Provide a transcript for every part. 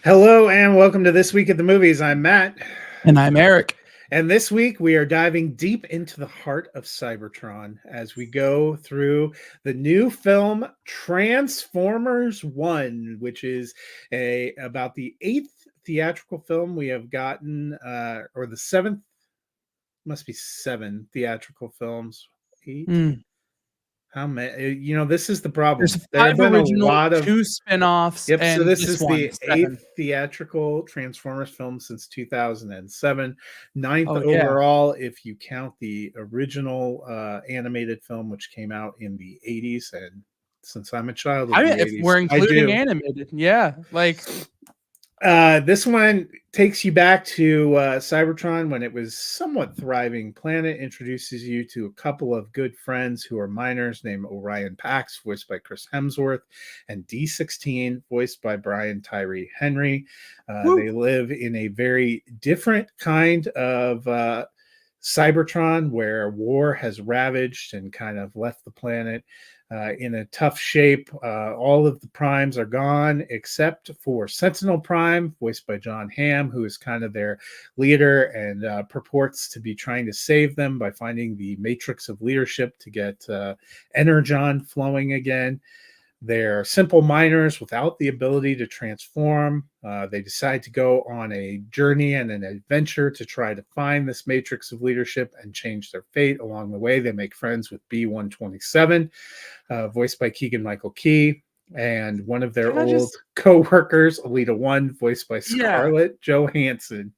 Hello and welcome to This Week at the Movies. I'm Matt. And I'm Eric. And this week we are diving deep into the heart of Cybertron as we go through the new film Transformers 1, which is about the 8th theatrical film we have gotten, or the 7th, must be 7 theatrical films. 8? How many? This is the problem. There's There have 5 been a original, lot of 2 spin-offs, Yep, so and this this is one, the 7. 8th theatrical Transformers film since 2007, 9th Oh, yeah. overall if you count the original animated film, which came out in the 80s. And since I'm a child of the If 80s, we're I including do. animated, yeah, This one takes you back to Cybertron when it was somewhat thriving planet, introduces you to a couple of good friends who are miners named Orion Pax, voiced by Chris Hemsworth, and D16, voiced by Brian Tyree Henry. They live in a very different kind of Cybertron where war has ravaged and kind of left the planet in a tough shape. All of the primes are gone except for Sentinel Prime, voiced by John Hamm, who is kind of their leader and purports to be trying to save them by finding the matrix of leadership to get energon flowing again. They're simple miners without the ability to transform. They decide to go on a journey and an adventure to try to find this matrix of leadership and change their fate. Along the way, they make friends with B-127, voiced by Keegan-Michael Key, and one of their old co-workers, Alita 1, voiced by Scarlett Johansson.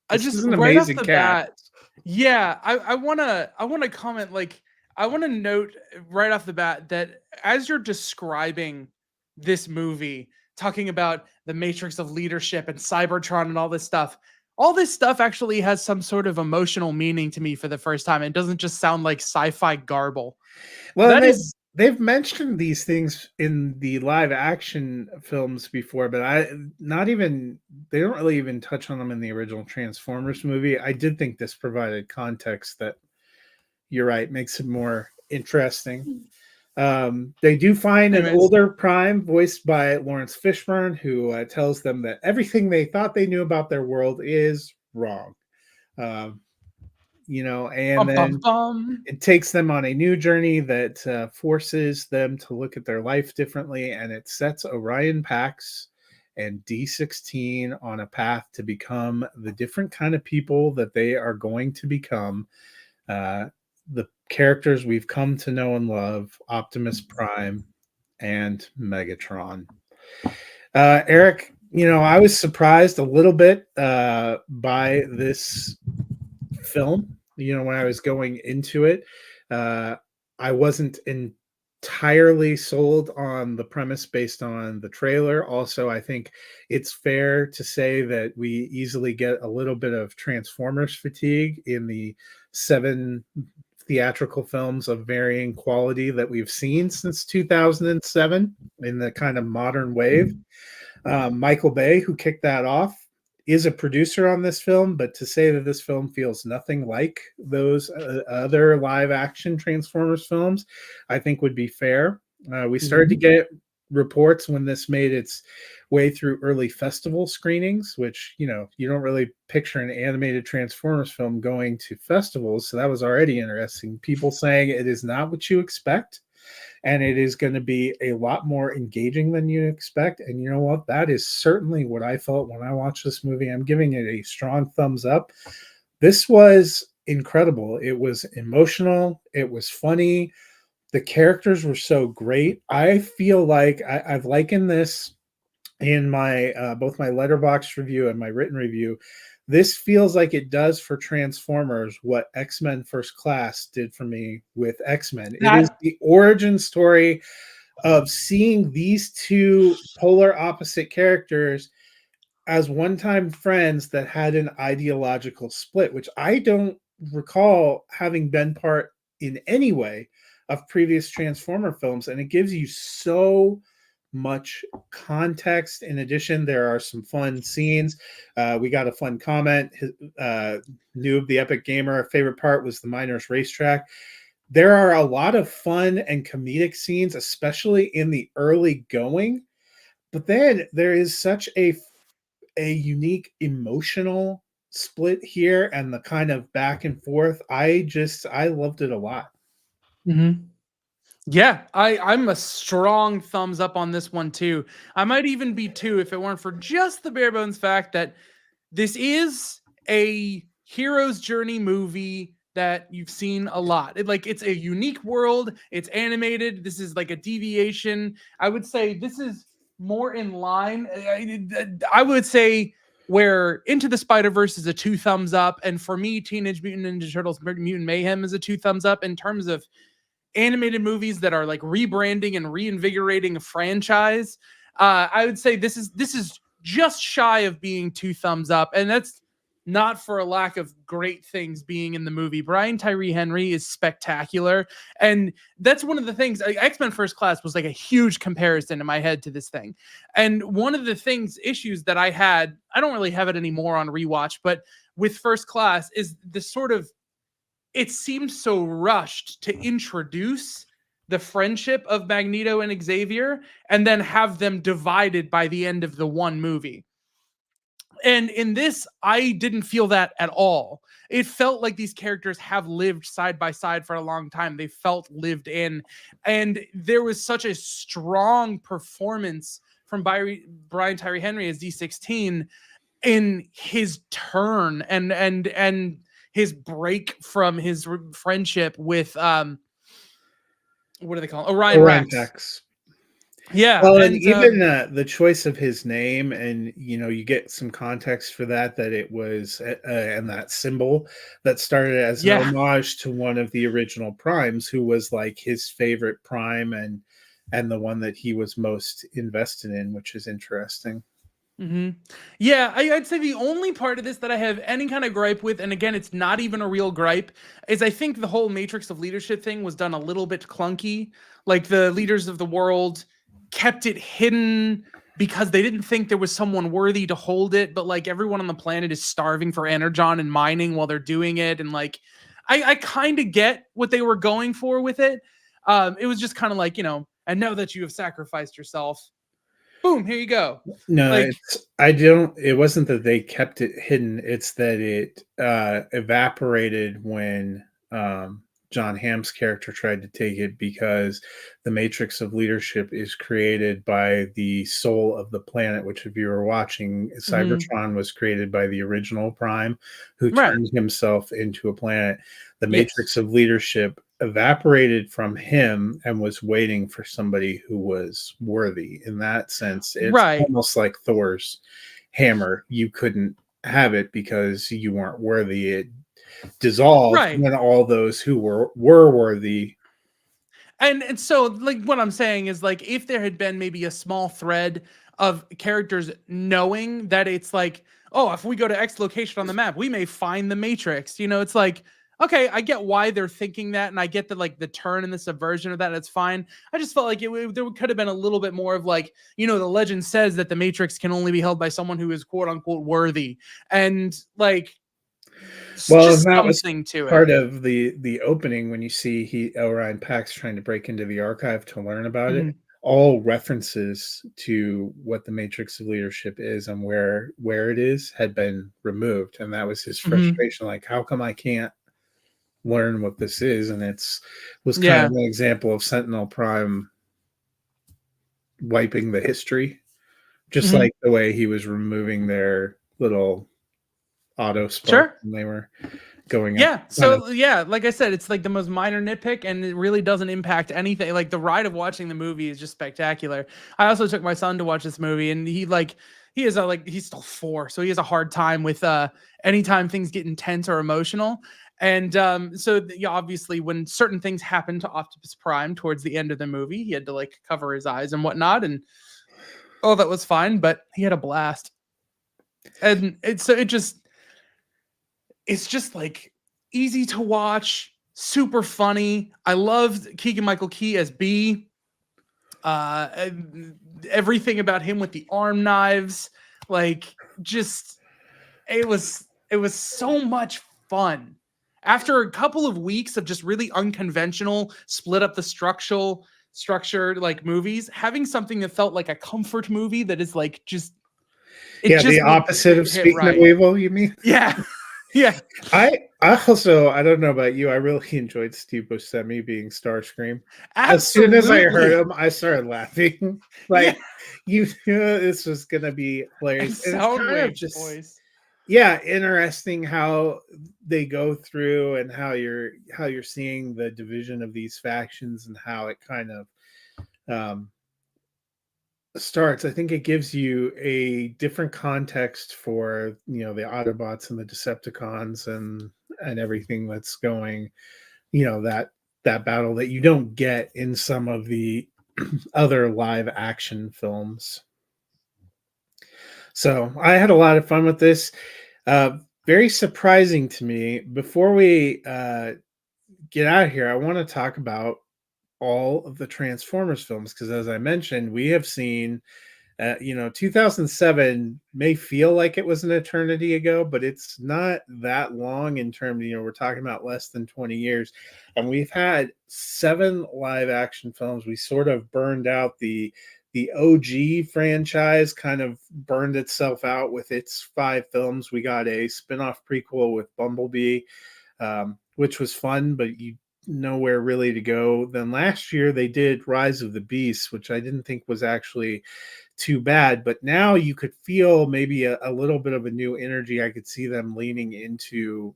This is an right off amazing the cast. bat, yeah, I wanna comment, I wanna note right off the bat that as you're describing this movie, talking about the matrix of leadership and Cybertron and all this stuff actually has some sort of emotional meaning to me for the first time. It doesn't just sound like sci-fi garble. Well, That is they've mentioned these things in the live action films before, but they don't really even touch on them in the original Transformers movie. I did think this provided context that, you're right, makes it more interesting. They do find an older Prime voiced by Lawrence Fishburne who tells them that everything they thought they knew about their world is wrong. And then it takes them on a new journey that forces them to look at their life differently, and it sets Orion Pax and D16 on a path to become the different kind of people that they are going to become. The characters we've come to know and love, Optimus Prime and Megatron. Eric, I was surprised a little bit by this film. When I was going into it, I wasn't entirely sold on the premise based on the trailer. Also, I think it's fair to say that we easily get a little bit of Transformers fatigue in the 7 theatrical films of varying quality that we've seen since 2007 in the kind of modern wave. Michael Bay, who kicked that off, is a producer on this film, but to say that this film feels nothing like those other live action Transformers films, I think would be fair. We started to get reports when this made its way through early festival screenings, which, you don't really picture an animated Transformers film going to festivals. So that was already interesting. People saying it is not what you expect, and it is going to be a lot more engaging than you expect. And you know what? That is certainly what I felt when I watched this movie. I'm giving it a strong thumbs up. This was incredible. It was emotional. It was funny. The characters were so great. I feel like I've likened this in my both my Letterboxd review and my written review. This feels like it does for Transformers what X-Men First Class did for me with X-Men. It is the origin story of seeing these two polar opposite characters as one-time friends that had an ideological split, which I don't recall having been part in any way of previous Transformer films. And it gives you so much context. In addition, there are some fun scenes. We got a fun comment. Noob the Epic Gamer, favorite part was the miners racetrack. There are a lot of fun and comedic scenes, especially in the early going. But then there is such a a unique emotional split here, and the kind of back and forth. I loved it a lot. Mm-hmm. Yeah, I'm a strong thumbs up on this one too. I might even be two if it weren't for just the bare bones fact that this is a hero's journey movie that you've seen a lot. It's a unique world. It's animated. This is like a deviation. I would say this is more in line. I would say where Into the Spider-Verse is a 2 thumbs up, and for me, Teenage Mutant Ninja Turtles Mutant Mayhem is a 2 thumbs up in terms of animated movies that are like rebranding and reinvigorating a franchise. I would say this is just shy of being 2 thumbs up, and that's not for a lack of great things being in the movie. Brian Tyree Henry is spectacular, and that's one of the things. X-Men First Class was like a huge comparison in my head to this thing, and one of the issues that I had, I don't really have it anymore on rewatch, but with First Class is the sort of, it seems so rushed to introduce the friendship of Magneto and Xavier and then have them divided by the end of the one movie. And in this, I didn't feel that at all. It felt like these characters have lived side by side for a long time. They felt lived in. And there was such a strong performance from Brian Tyree Henry as D16 in his turn and his break from his friendship with what do they call him? Orion Rex. Yeah. Well, and even the choice of his name, and you get some context for that it was and that symbol that started as an homage to one of the original Primes, who was like his favorite Prime and the one that he was most invested in, which is interesting. Mm-hmm. Yeah, I'd say the only part of this that I have any kind of gripe with, and again, it's not even a real gripe, is I think the whole Matrix of Leadership thing was done a little bit clunky. Like the leaders of the world kept it hidden because they didn't think there was someone worthy to hold it, but like everyone on the planet is starving for energon and mining while they're doing it, and like I kind of get what they were going for with it. It was just kind of like, and now that you have sacrificed yourself, boom, here you go. No, it wasn't that they kept it hidden. It's that it evaporated when John Hamm's character tried to take it, because the Matrix of Leadership is created by the soul of the planet, which, if you were watching, Cybertron was created by the original Prime, who turned himself into a planet. The Matrix of Leadership evaporated from him and was waiting for somebody who was worthy. In that sense, it's almost like Thor's hammer. You couldn't have it because you weren't worthy. It dissolved when all those who were worthy. And so, like, what I'm saying is, like, if there had been maybe a small thread of characters knowing that it's like, oh, if we go to X location on the map, we may find the Matrix. It's like, okay, I get why they're thinking that, and I get the turn and the subversion of that. It's fine. I just felt like there could have been a little bit more of like, the legend says that the Matrix can only be held by someone who is quote unquote worthy, and like, well, that was part of the opening when you see Orion Pax trying to break into the archive to learn about it. All references to what the Matrix of Leadership is and where it is had been removed, and that was his frustration. Like, how come I can't learn what this is? And was kind of an example of Sentinel Prime wiping the history, just like the way he was removing their little auto spark when they were going like I said, it's like the most minor nitpick, and it really doesn't impact anything. Like, the ride of watching the movie is just spectacular. I also took my son to watch this movie, and he's still 4, so he has a hard time with anytime things get intense or emotional. And obviously, when certain things happen to Optimus Prime towards the end of the movie, he had to like cover his eyes and whatnot, and that was fine, but he had a blast. And it's just like easy to watch, super funny. I loved Keegan-Michael Key as B. Everything about him with the arm knives, like, just it was so much fun. After a couple of weeks of just really unconventional, split up the structure like movies, having something that felt like a comfort movie that is like just It just the opposite of hit Speak No right. Evil, you mean? Yeah. Yeah. I also, I don't know about you, I really enjoyed Steve Buscemi being Starscream. As soon as I heard Absolutely. him, I started laughing. Yeah. Like, you knew this was gonna be And hilarious. And it's kind of Soundwave's just, voice. yeah, interesting how they go through and how you're seeing the division of these factions and how it kind of um starts. I think it gives you a different context for, the Autobots and the Decepticons and everything that's going, that battle that you don't get in some of the other live action films. So I had a lot of fun with this. uh Very surprising to me. Before we get out of here, I want to talk about all of the Transformers films, because as I mentioned, we have seen 2007 may feel like it was an eternity ago, but it's not that long in terms, we're talking about less than 20 years. And we've had 7 live action films. We sort of burned out the OG franchise, kind of burned itself out with its 5 films. We got a spin-off prequel with Bumblebee, which was fun, but you nowhere really to go. Then last year they did Rise of the Beasts, which I didn't think was actually too bad, but now you could feel maybe a little bit of a new energy. I could see them leaning into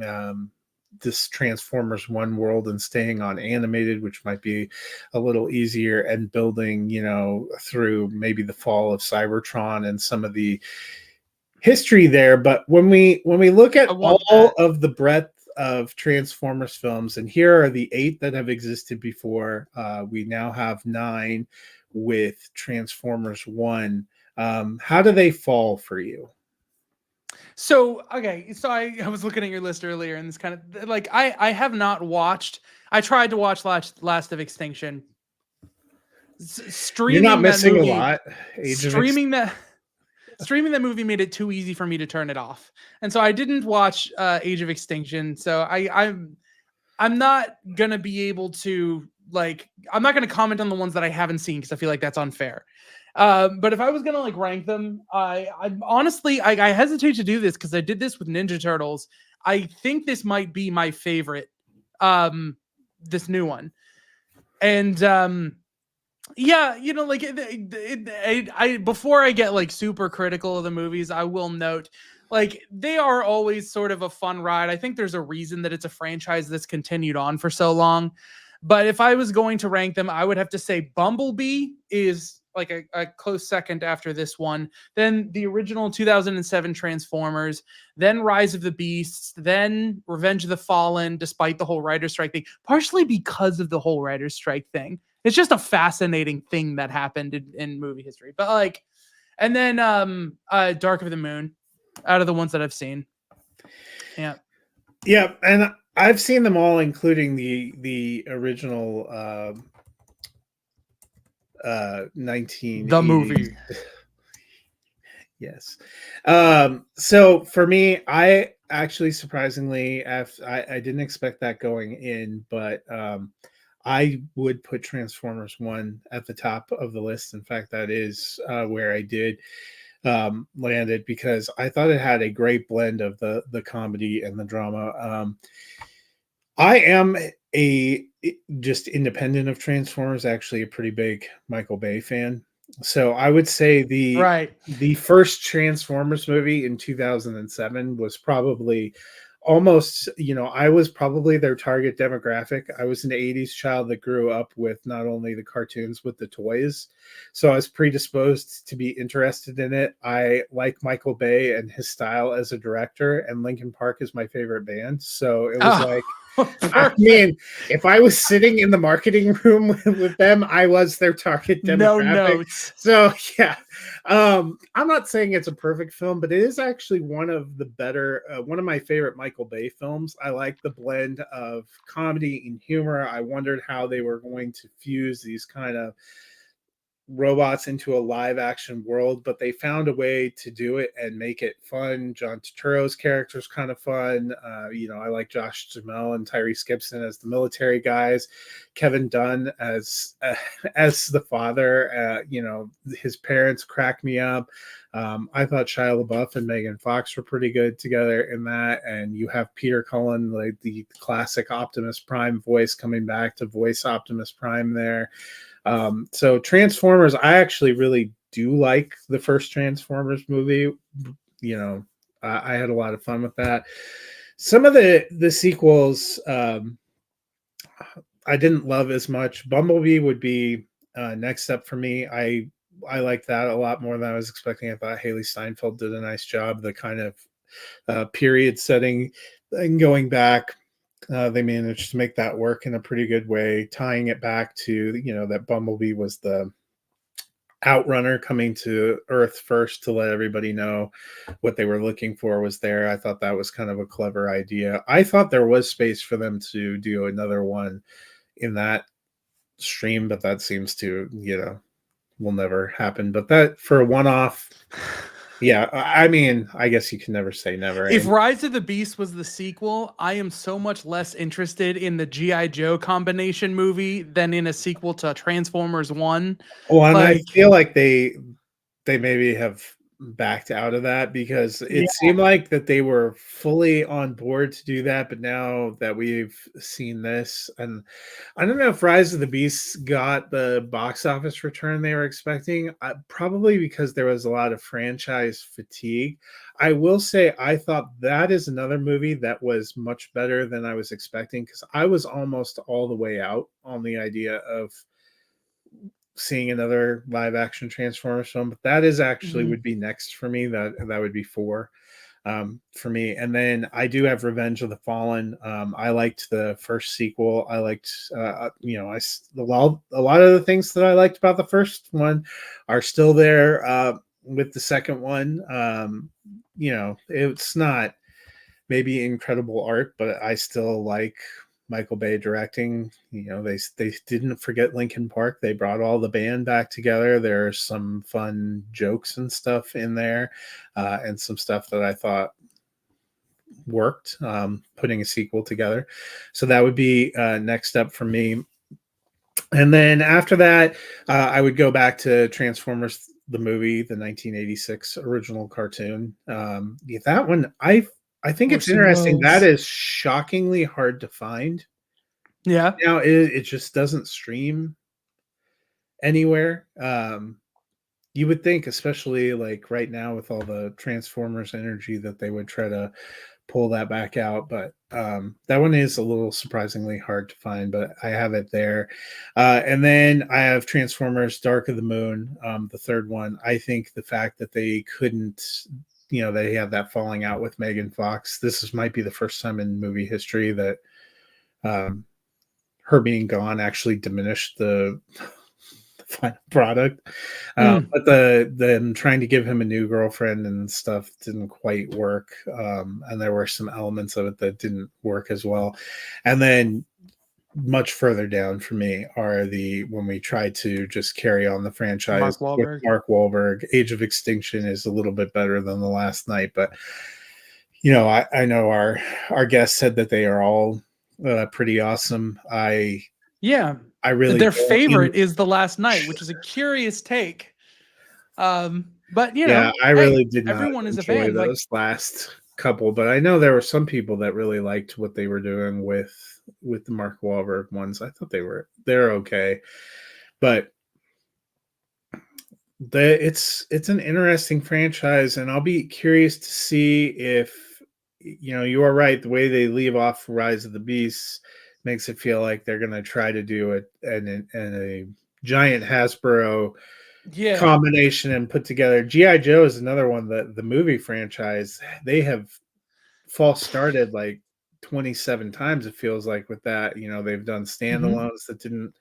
um, this Transformers One world and staying on animated, which might be a little easier, and building, through maybe the fall of Cybertron and some of the history there. But when we look I at want all that. of the breadth of Transformers films, and here are the 8 that have existed before. We now have 9 with Transformers One. How do they fall for you? So okay, so I was looking at your list earlier, and this kind of like I have not watched. I tried to watch Last of Extinction. You're not Streaming that missing a movie, lot. streaming that streaming that movie made it too easy for me to turn it off, and so I didn't watch Age of Extinction. So I'm not gonna be able to like I'm not gonna comment on the ones that I haven't seen because I feel like that's unfair. But if I was gonna like rank them, I honestly I hesitate to do this because I did this with Ninja Turtles. I think this might be my favorite, this new one, and yeah, like I before I get like super critical of the movies, I will note like they are always sort of a fun ride. I think there's a reason that it's a franchise that's continued on for so long. But if I was going to rank them, I would have to say Bumblebee is like a close second after this one. Then the original 2007 Transformers, then Rise of the Beasts, then Revenge of the Fallen, despite the whole writer's strike thing, partially because of the whole writer's strike thing. It's just a fascinating thing that happened in movie history. But like, and then Dark of the Moon, out of the ones that I've seen. Yeah. Yeah, and I've seen them all, including the original 1980s. The movie. Yes. So for me, I actually surprisingly, I didn't expect that going in, but I would put Transformers One at the top of the list. In fact, that is where I did landed, because I thought it had a great blend of the comedy and the drama. I am just independent of Transformers, actually a pretty big Michael Bay fan. So I would say Right. the first Transformers movie in 2007 was probably almost, I was probably their target demographic. I was an 80s child that grew up with not only the cartoons but the toys. So I was predisposed to be interested in it. I like Michael Bay and his style as a director, and Linkin Park is my favorite band. So it was like, I mean, if I was sitting in the marketing room with them, I was their target demographic. No notes. So yeah, I'm not saying it's a perfect film, but it is actually one of the better, one of my favorite Michael Bay films. I like the blend of comedy and humor. I wondered how they were going to fuse these kind of robots into a live action world, but they found a way to do it and make it fun. John Turturro's character is kind of fun. I like Josh Duhamel and Tyrese Gibson as the military guys, Kevin Dunn as as the father. His parents crack me up. I thought Shia LaBeouf and Megan Fox were pretty good together in that, and you have Peter Cullen, like the classic Optimus Prime voice, coming back to voice Optimus Prime there. So Transformers, I actually really do like the first Transformers movie. I had a lot of fun with that. Some of the sequels I didn't love as much. Bumblebee would be next up for me. I like that a lot more than I was expecting. I thought Haley Steinfeld did a nice job. The kind of period setting and going back. They managed to make that work in a pretty good way, tying it back to, that Bumblebee was the outrunner coming to Earth first to let everybody know what they were looking for was there. I thought that was kind of a clever idea. I thought there was space for them to do another one in that stream, but that seems to, will never happen. But that for a one-off, yeah, I mean, I guess you can never say never. If Rise of the Beast was the sequel, I am so much less interested in the G.I. Joe combination movie than in a sequel to Transformers 1. Well, and I feel like they maybe have backed out of that because it seemed like that they were fully on board to do that, but now that we've seen this, and I don't know if Rise of the Beasts got the box office return they were expecting, probably because there was a lot of franchise fatigue. I will say I thought that is another movie that was much better than I was expecting, because I was almost all the way out on the idea of seeing another live action Transformers film, but that is actually would be next for me. That would be 4 for me. And then I do have Revenge of the Fallen. I liked the first sequel. I liked a lot of the things that I liked about the first one are still there with the second one. It's not maybe incredible art, but I still like Michael Bay directing. They didn't forget Linkin Park. They brought all the band back together. There's some fun jokes and stuff in there, and some stuff that I thought worked, putting a sequel together. So that would be next up for me. And then after that, I would go back to Transformers, the movie, the 1986 original cartoon. That one, I think it's interesting. That is shockingly hard to find. Yeah. Now it just doesn't stream anywhere. You would think, especially like right now with all the Transformers energy, that they would try to pull that back out. But that one is a little surprisingly hard to find, but I have it there. And then I have Transformers Dark of the Moon, the third one. I think the fact that they couldn't, they had that falling out with Megan Fox. This might be the first time in movie history that her being gone actually diminished the final product. But them trying to give him a new girlfriend and stuff didn't quite work. And there were some elements of it that didn't work as well. And then much further down for me are when we try to just carry on the franchise with Mark Wahlberg. Age of Extinction is a little bit better than The Last Knight, but I know our guest said that they are all pretty awesome. I really, their favorite is The Last Knight, which is a curious take. But I really did not everyone is enjoy a fan. Those last couple, but I know there were some people that really liked what they were doing with the Mark Wahlberg ones. I thought they're okay, but it's an interesting franchise, and I'll be curious to see if you are right. The way they leave off Rise of the Beasts makes it feel like they're going to try to do it in a giant Hasbro combination and put together. G.I. Joe is another one that the movie franchise, they have false started like 27 times, it feels like, with that. They've done standalones that didn't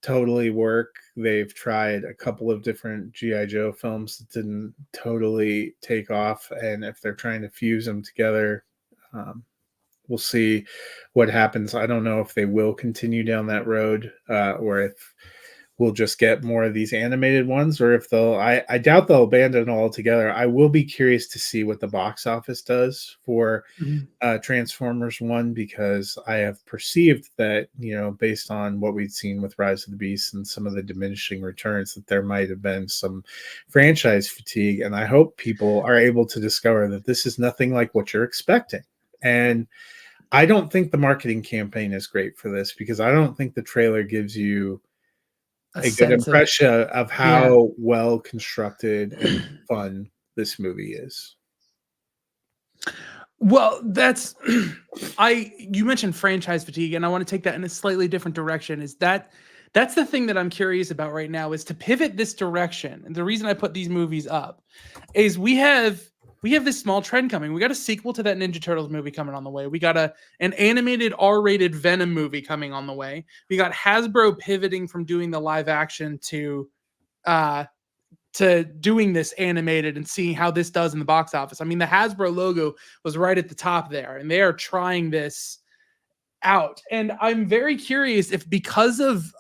totally work. They've tried a couple of different G.I. Joe films that didn't totally take off, and if they're trying to fuse them together, we'll see what happens. I don't know if they will continue down that road, or if we'll just get more of these animated ones, or if I doubt they'll abandon it altogether. I will be curious to see what the box office does for Mhm. Transformers 1, because I have perceived that, based on what we'd seen with Rise of the Beast and some of the diminishing returns, that there might have been some franchise fatigue. And I hope people are able to discover that this is nothing like what you're expecting. And I don't think the marketing campaign is great for this, because I don't think the trailer gives you A a good sense of, impression of yeah. how well constructed and fun this movie is. Well, that's you mentioned franchise fatigue, and I want to take that in a slightly different direction. That's the thing that I'm curious about right now, is to pivot this direction. And the reason I put these movies up is we have this small trend coming. We got a sequel to that Ninja Turtles movie coming on the way. We got an animated R-rated Venom movie coming on the way. We got Hasbro pivoting from doing the live action uh to doing this animated and seeing how this does in the box office. I mean, the Hasbro logo was right at the top there, and they are trying this out. And I'm very curious if, because of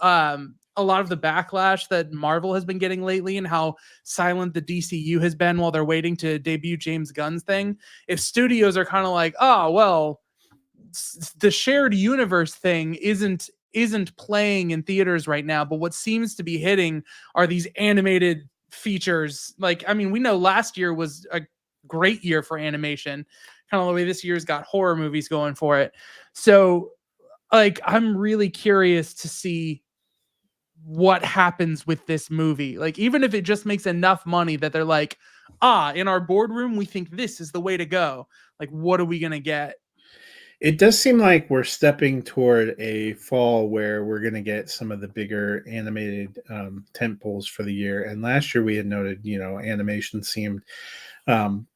a lot of the backlash that Marvel has been getting lately and how silent the DCU has been while they're waiting to debut James Gunn's thing, if studios are kind of like, oh, well, the shared universe thing isn't playing in theaters right now, but what seems to be hitting are these animated features. Like, I mean, we know last year was a great year for animation, kind of the way this year's got horror movies going for it. So, like, I'm really curious to see what happens with this movie. Like, even if it just makes enough money that they're like, in our boardroom, we think this is the way to go. Like, what are we going to get? It does seem like we're stepping toward a fall where we're going to get some of the bigger animated tent poles for the year. And last year we had noted, animation seemed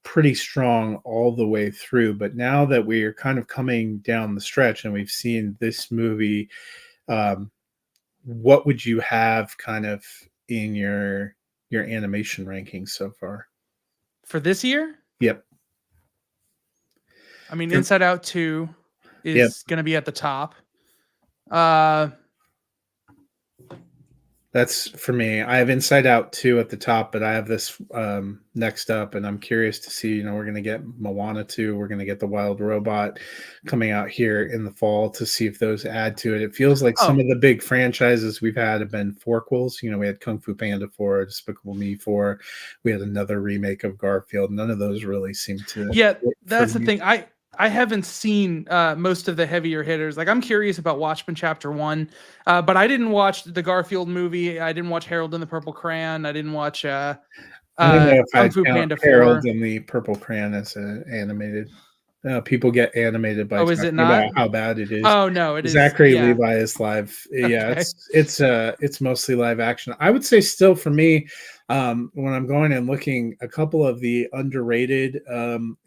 pretty strong all the way through. But now that we're kind of coming down the stretch and we've seen this movie, um, what would you have kind of in your animation rankings so far? For this year, Yep. I mean, For- Inside Out 2 Yep. is going to be at the top. Uh, That's for me. I have Inside Out 2 at the top, but I have this next up, and I'm curious to see. We're going to get Moana 2. We're going to get The Wild Robot coming out here in the fall, to see if those add to it. It feels like some oh, of the big franchises we've had have been forquels. We had Kung Fu Panda 4, Despicable Me 4. We had another remake of Garfield. None of those really seem to yeah, work for that's the me. thing. I haven't seen most of the heavier hitters. Like, I'm curious about Watchmen Chapter 1, but I didn't watch the Garfield movie. I didn't watch Harold and the Purple Crayon. I didn't watch I don't know if Kung I'd Fu count Panda Harold 4. and the Purple Crayon as an animated. People get animated by Oh, is it talking about not? how bad it is. Oh, no, it is. Zachary Yeah. Levi is live. Yeah, Okay. it's mostly live action. I would say still for me, when I'm going and looking, a couple of the underrated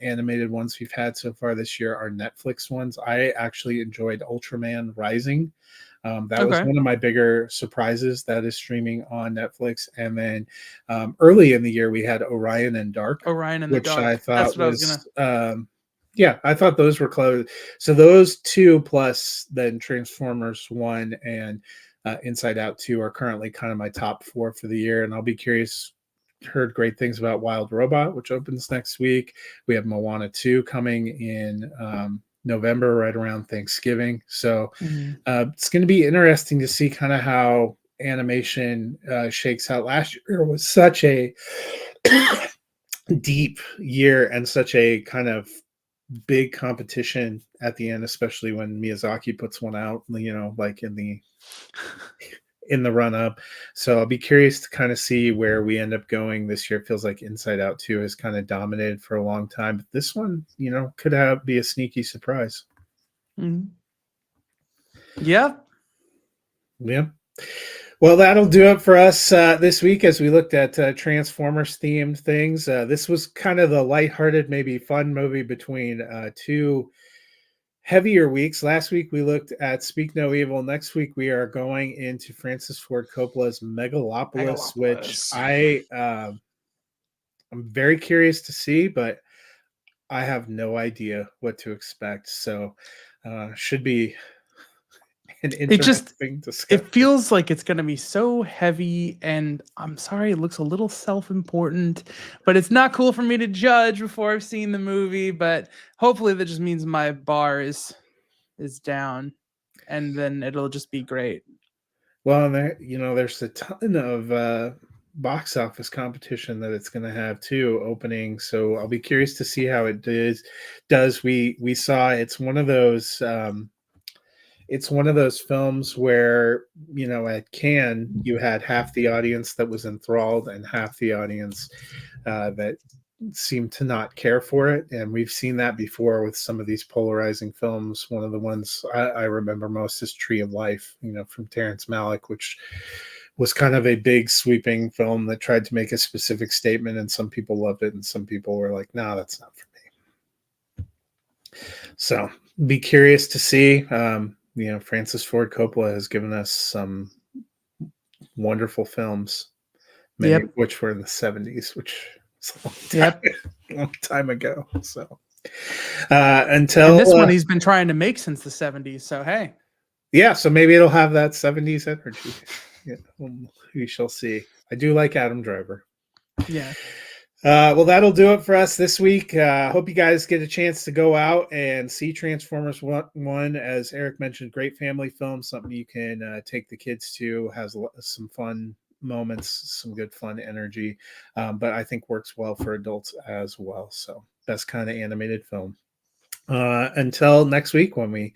animated ones we've had so far this year are Netflix ones. I actually enjoyed Ultraman Rising. That was Okay. one of my bigger surprises that is streaming on Netflix. And then early in the year, we had Orion and Dark, Orion in the which I Dark. That's thought what I was gonna. was, yeah, I thought those were close. So those two, plus then Transformers 1 and Inside Out 2, are currently kind of my top four for the year. And I'll be curious. Heard great things about Wild Robot, which opens next week. We have Moana 2 coming in November, right around Thanksgiving. So Mhm. it's going to be interesting to see kind of how animation shakes out. Last year was such a deep year and such a kind of big competition at the end, especially when Miyazaki puts one out, like in the run up. So I'll be curious to kind of see where we end up going this year. It feels like Inside Out 2 has kind of dominated for a long time, but this one, could be a sneaky surprise. Mhm. Yeah. Yeah. Well, that'll do it for us this week as we looked at Transformers themed things. This was kind of the lighthearted, maybe fun movie between two heavier weeks. Last week we looked at Speak No Evil. Next week we are going into Francis Ford Coppola's Megalopolis, which Megalopolis. I'm very curious to see, but I have no idea what to expect. So should be an It just interesting discussion. it feels like it's gonna be so heavy, and I'm sorry, it looks a little self-important, but it's not cool for me to judge before I've seen the movie. But hopefully, that just means my bar is down, and then it'll just be great. Well, there, there's a ton of box office competition that it's going to have too opening. So I'll be curious to see how it does. We saw it's one of those. It's one of those films where, at Cannes, you had half the audience that was enthralled and half the audience that seemed to not care for it. And we've seen that before with some of these polarizing films. One of the ones I remember most is Tree of Life, from Terrence Malick, which was kind of a big sweeping film that tried to make a specific statement, and some people loved it and some people were like, no, that's not for me. So be curious to see. Francis Ford Coppola has given us some wonderful films, many of which were in the 70s, which is a long time ago. So until and this one he's been trying to make since the 70s. So hey, yeah, so maybe it'll have that 70s energy. Yeah, we shall see. I do like Adam Driver. Yeah. Well, that'll do it for us this week. Hope you guys get a chance to go out and see Transformers 1. As Eric mentioned, great family film, something you can take the kids to, has some fun moments, some good fun energy, but I think works well for adults as well. So best kind of animated film. Until next week, when we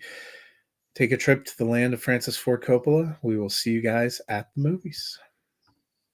take a trip to the land of Francis Ford Coppola, we will see you guys at the movies.